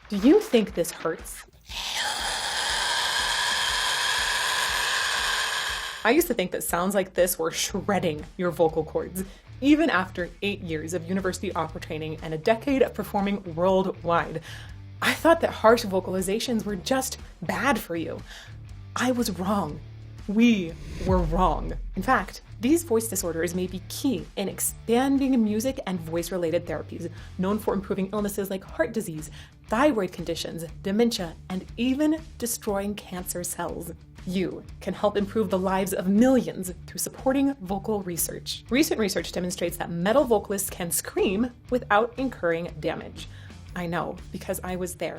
Do you think this hurts? I used to think that sounds like this were shredding your vocal cords, even after 8 years of university opera training and a decade of performing worldwide. I thought that harsh vocalizations were just bad for you. I was wrong. We were wrong. In fact, these voice disorders may be key in expanding music and voice-related therapies, known for improving illnesses like heart disease, thyroid conditions, dementia, and even destroying cancer cells. You can help improve the lives of millions through supporting vocal research. Recent research demonstrates that metal vocalists can scream without incurring damage. I know, because I was there.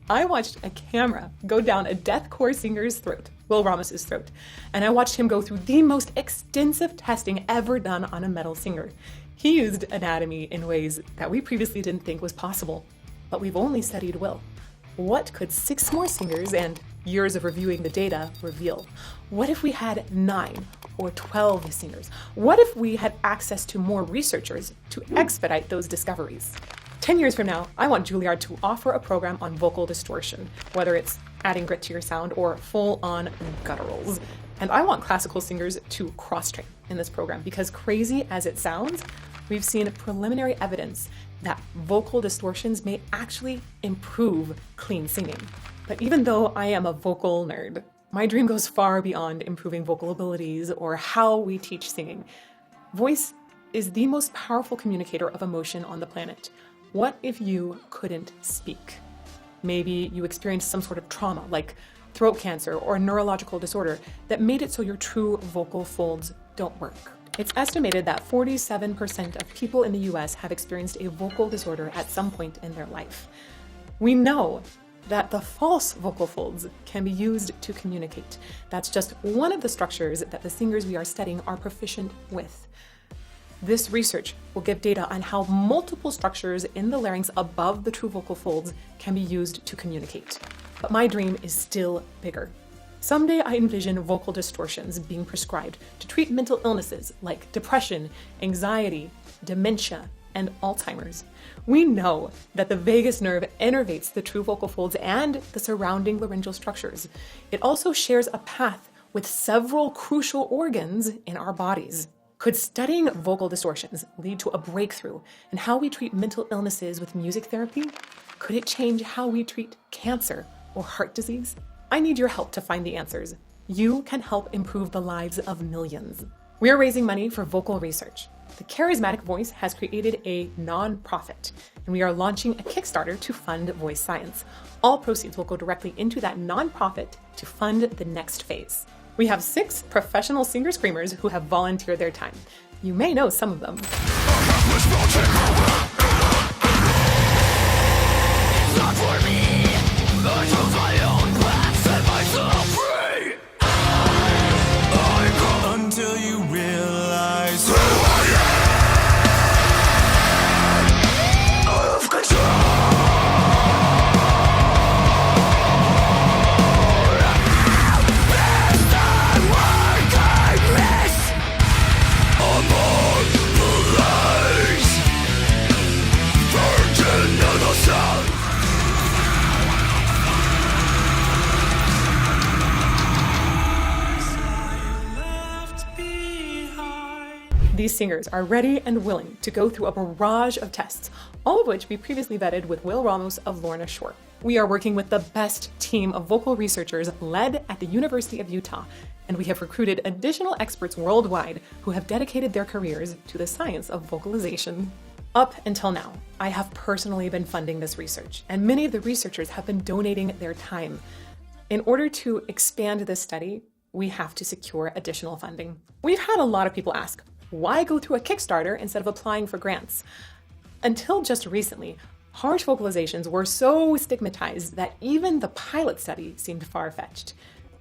I watched a camera go down a deathcore singer's throat, Will Ramos's throat, and I watched him go through the most extensive testing ever done on a metal singer. He used anatomy in ways that we previously didn't think was possible, but we've only studied Will. What could 6 more singers and years of reviewing the data reveal? What if we had 9 or 12 singers? What if we had access to more researchers to expedite those discoveries? 10 years from now, I want Juilliard to offer a program on vocal distortion, whether it's adding grit to your sound or full-on gutturals. And I want classical singers to cross-train in this program because, crazy as it sounds, we've seen preliminary evidence that vocal distortions may actually improve clean singing. But even though I am a vocal nerd, my dream goes far beyond improving vocal abilities or how we teach singing. Voice is the most powerful communicator of emotion on the planet. What if you couldn't speak? Maybe you experienced some sort of trauma like throat cancer or a neurological disorder that made it so your true vocal folds don't work. It's estimated that 47% of people in the US have experienced a vocal disorder at some point in their life. We know that the false vocal folds can be used to communicate. That's just one of the structures that the singers we are studying are proficient with. This research will give data on how multiple structures in the larynx above the true vocal folds can be used to communicate. But my dream is still bigger. Someday I envision vocal distortions being prescribed to treat mental illnesses like depression, anxiety, dementia, and Alzheimer's. We know that the vagus nerve innervates the true vocal folds and the surrounding laryngeal structures. It also shares a path with several crucial organs in our bodies. Could studying vocal distortions lead to a breakthrough in how we treat mental illnesses with music therapy? Could it change how we treat cancer or heart disease? I need your help to find the answers. You can help improve the lives of millions. We are raising money for vocal research. The Charismatic Voice has created a non-profit, and we are launching a Kickstarter to fund voice science. All proceeds will go directly into that non-profit to fund the next phase. We have 6 professional singer-screamers who have volunteered their time. You may know some of them. Until you realize who I am. Out of control. These singers are ready and willing to go through a barrage of tests, all of which we previously vetted with Will Ramos of Lorna Shore. We are working with the best team of vocal researchers led at the University of Utah, and we have recruited additional experts worldwide who have dedicated their careers to the science of vocalization. Up until now, I have personally been funding this research, and many of the researchers have been donating their time. In order to expand this study, we have to secure additional funding. We've had a lot of people ask, why go through a Kickstarter instead of applying for grants? Until just recently, harsh vocalizations were so stigmatized that even the pilot study seemed far-fetched.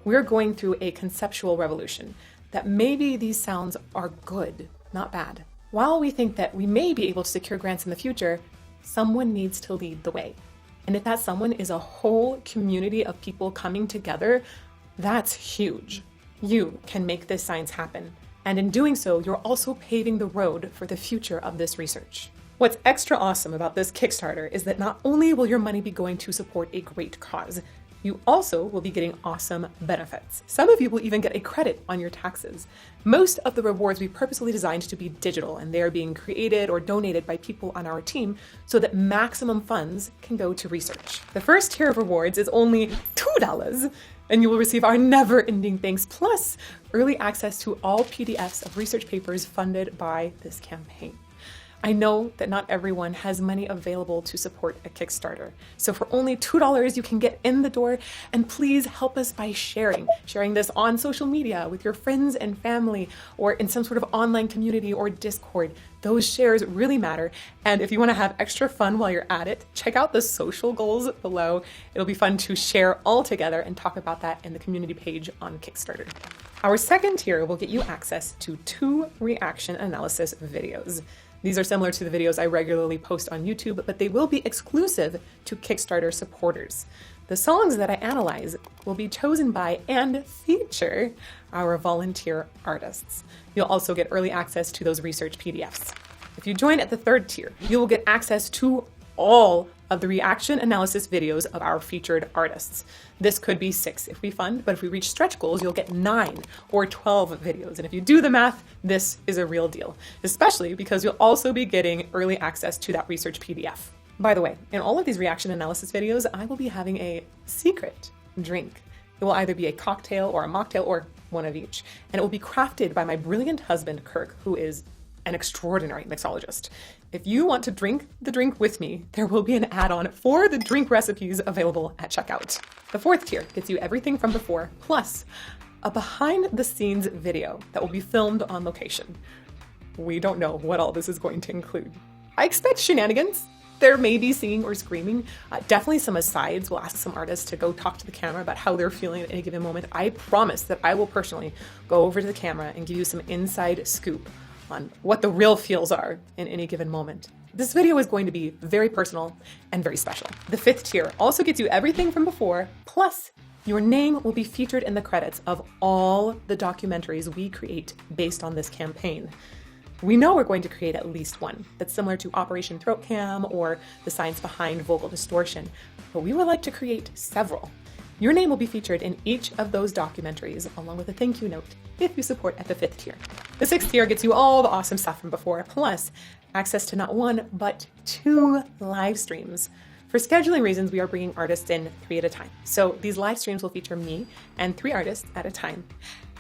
We're going through a conceptual revolution that maybe these sounds are good, not bad. While we think that we may be able to secure grants in the future, someone needs to lead the way. And if that someone is a whole community of people coming together, that's huge. You can make this science happen. And in doing so, you're also paving the road for the future of this research. What's extra awesome about this Kickstarter is that not only will your money be going to support a great cause, you also will be getting awesome benefits. Some of you will even get a credit on your taxes. Most of the rewards we purposely designed to be digital, and they are being created or donated by people on our team so that maximum funds can go to research. The first tier of rewards is only $2, and you will receive our never-ending thanks, plus early access to all PDFs of research papers funded by this campaign. I know that not everyone has money available to support a Kickstarter. So for only $2, you can get in the door, and please help us by sharing this on social media with your friends and family, or in some sort of online community or Discord. Those shares really matter. And if you want to have extra fun while you're at it, check out the social goals below. It'll be fun to share all together and talk about that in the community page on Kickstarter. Our second tier will get you access to 2 reaction analysis videos. These are similar to the videos I regularly post on YouTube, but they will be exclusive to Kickstarter supporters. The songs that I analyze will be chosen by and feature our volunteer artists. You'll also get early access to those research PDFs. If you join at the 3rd tier, you will get access to all of the reaction analysis videos of our featured artists. This could be 6 if we fund, but if we reach stretch goals, you'll get 9 or 12 videos. And if you do the math, this is a real deal, especially because you'll also be getting early access to that research PDF. By the way, in all of these reaction analysis videos, I will be having a secret drink. It will either be a cocktail or a mocktail or one of each. And it will be crafted by my brilliant husband, Kirk, who is an extraordinary mixologist. If you want to drink the drink with me, there will be an add-on for the drink recipes available at checkout. The 4th tier gets you everything from before, plus a behind-the-scenes video that will be filmed on location. We don't know what all this is going to include. I expect shenanigans. There may be singing or screaming. Definitely some asides. We'll ask some artists to go talk to the camera about how they're feeling at any given moment. I promise that I will personally go over to the camera and give you some inside scoop on what the real feels are in any given moment. This video is going to be very personal and very special. The 5th tier also gets you everything from before, plus your name will be featured in the credits of all the documentaries we create based on this campaign. We know we're going to create at least one that's similar to Operation Throat Cam or the science behind vocal distortion, but we would like to create several. Your name will be featured in each of those documentaries, along with a thank you note if you support at the 5th tier. The 6th tier gets you all the awesome stuff from before, plus access to not 1, but 2 live streams. For scheduling reasons, we are bringing artists in 3 at a time. So these live streams will feature me and 3 artists at a time.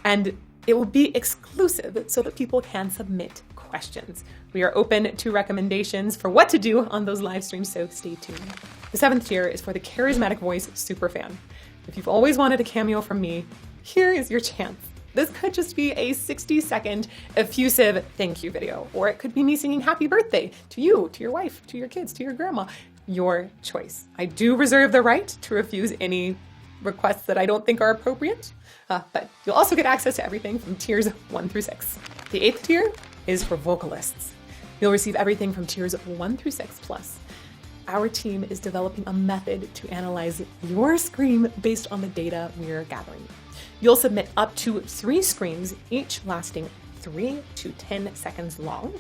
And it will be exclusive so that people can submit questions. We are open to recommendations for what to do on those live streams, so stay tuned. The 7th tier is for the Charismatic Voice superfan. If you've always wanted a cameo from me, here is your chance. This could just be a 60-second effusive thank you video, or it could be me singing happy birthday to you, to your wife, to your kids, to your grandma. Your choice. I do reserve the right to refuse any requests that I don't think are appropriate, but you'll also get access to everything from tiers 1 through 6. The 8th tier is for vocalists. You'll receive everything from tiers 1 through 6 plus. Our team is developing a method to analyze your scream based on the data we're gathering. You'll submit up to 3 screams, each lasting 3 to 10 seconds long,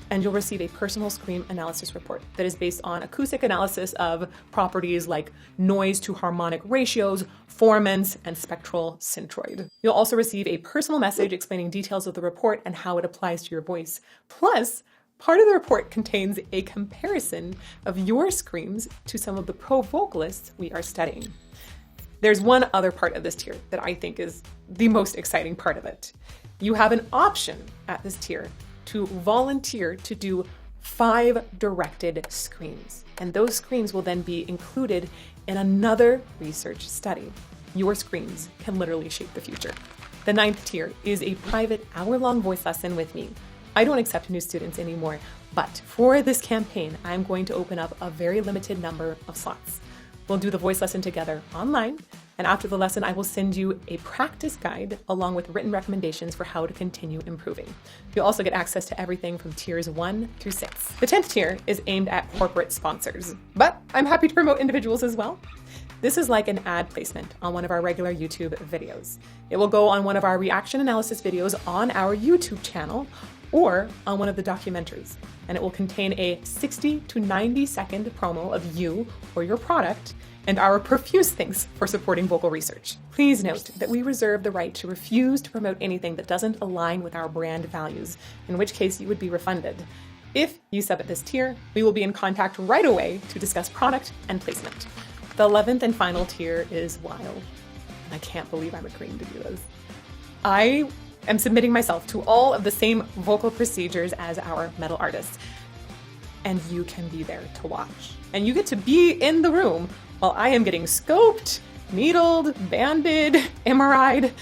and you'll receive a personal scream analysis report that is based on acoustic analysis of properties like noise to harmonic ratios, formants, and spectral centroid. You'll also receive a personal message explaining details of the report and how it applies to your voice. Plus, part of the report contains a comparison of your screams to some of the pro vocalists we are studying. There's one other part of this tier that I think is the most exciting part of it. You have an option at this tier to volunteer to do 5 directed screams, and those screams will then be included in another research study. Your screams can literally shape the future. The 9th tier is a private hour-long voice lesson with me. I don't accept new students anymore, but for this campaign, I'm going to open up a very limited number of slots. We'll do the voice lesson together online, and after the lesson, I will send you a practice guide along with written recommendations for how to continue improving. You'll also get access to everything from tiers 1 through 6. The 10th tier is aimed at corporate sponsors, but I'm happy to promote individuals as well. This is like an ad placement on one of our regular YouTube videos. It will go on one of our reaction analysis videos on our YouTube channel, or on one of the documentaries. And it will contain a 60 to 90 second promo of you or your product and our profuse thanks for supporting vocal research. Please note that we reserve the right to refuse to promote anything that doesn't align with our brand values, in which case you would be refunded. If you sub at this tier, we will be in contact right away to discuss product and placement. The 11th and final tier is wild. I can't believe I'm agreeing to do this. I am submitting myself to all of the same vocal procedures as our metal artists. And you can be there to watch. And you get to be in the room while I am getting scoped, needled, banded, MRI'd,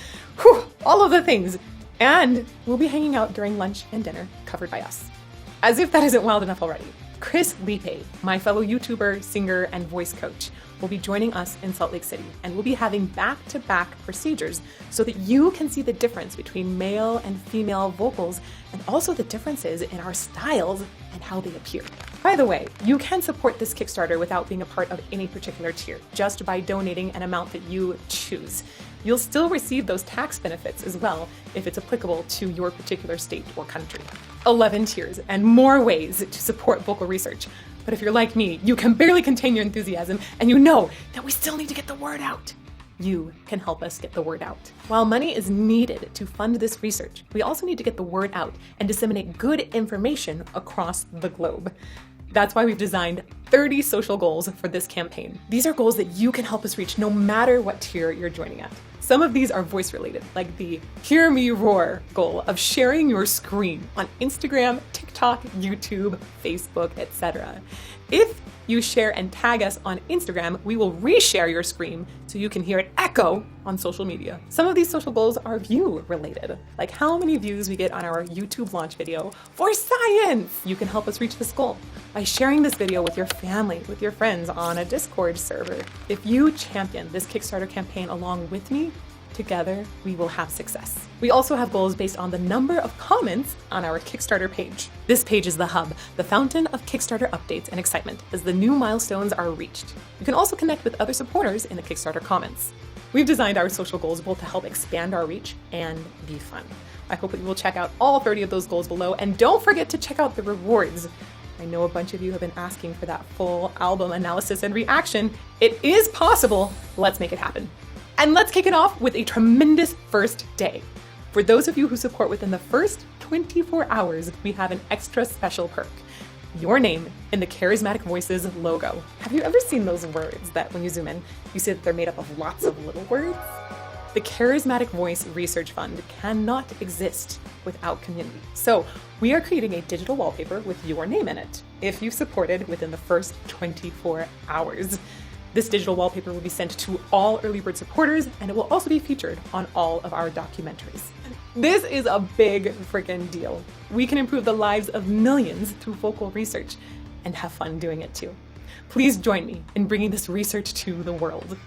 all of the things. And we'll be hanging out during lunch and dinner, covered by us. As if that isn't wild enough already, Chris Lipe, my fellow YouTuber, singer, and voice coach, will be joining us in Salt Lake City, and we'll be having back-to-back procedures so that you can see the difference between male and female vocals, and also the differences in our styles and how they appear. By the way, you can support this Kickstarter without being a part of any particular tier, just by donating an amount that you choose. You'll still receive those tax benefits as well if it's applicable to your particular state or country. 11 tiers and more ways to support vocal research. But if you're like me, you can barely contain your enthusiasm and you know that we still need to get the word out. You can help us get the word out. While money is needed to fund this research, we also need to get the word out and disseminate good information across the globe. That's why we've designed 30 social goals for this campaign. These are goals that you can help us reach no matter what tier you're joining at. Some of these are voice related, like the Hear Me Roar goal of sharing your scream on Instagram, TikTok, YouTube, Facebook, etc. If you share and tag us on Instagram, we will reshare your scream so you can hear it echo on social media. Some of these social goals are view related, like how many views we get on our YouTube launch video for science. You can help us reach this goal by sharing this video with your family, with your friends on a Discord server. If you champion this Kickstarter campaign along with me, together we will have success. We also have goals based on the number of comments on our Kickstarter page. This page is the hub, the fountain of Kickstarter updates and excitement as the new milestones are reached. You can also connect with other supporters in the Kickstarter comments. We've designed our social goals both to help expand our reach and be fun. I hope that you will check out all 30 of those goals below, and don't forget to check out the rewards. I know a bunch of you have been asking for that full album analysis and reaction. It is possible. Let's make it happen. And let's kick it off with a tremendous first day. For those of you who support within the first 24 hours, we have an extra special perk. Your name in the Charismatic Voices logo. Have you ever seen those words that when you zoom in, you see that they're made up of lots of little words? The Charismatic Voice Research Fund cannot exist without community. So we are creating a digital wallpaper with your name in it if you supported within the first 24 hours. This digital wallpaper will be sent to all early bird supporters, and it will also be featured on all of our documentaries. This is a big freaking deal. We can improve the lives of millions through vocal research and have fun doing it too. Please join me in bringing this research to the world.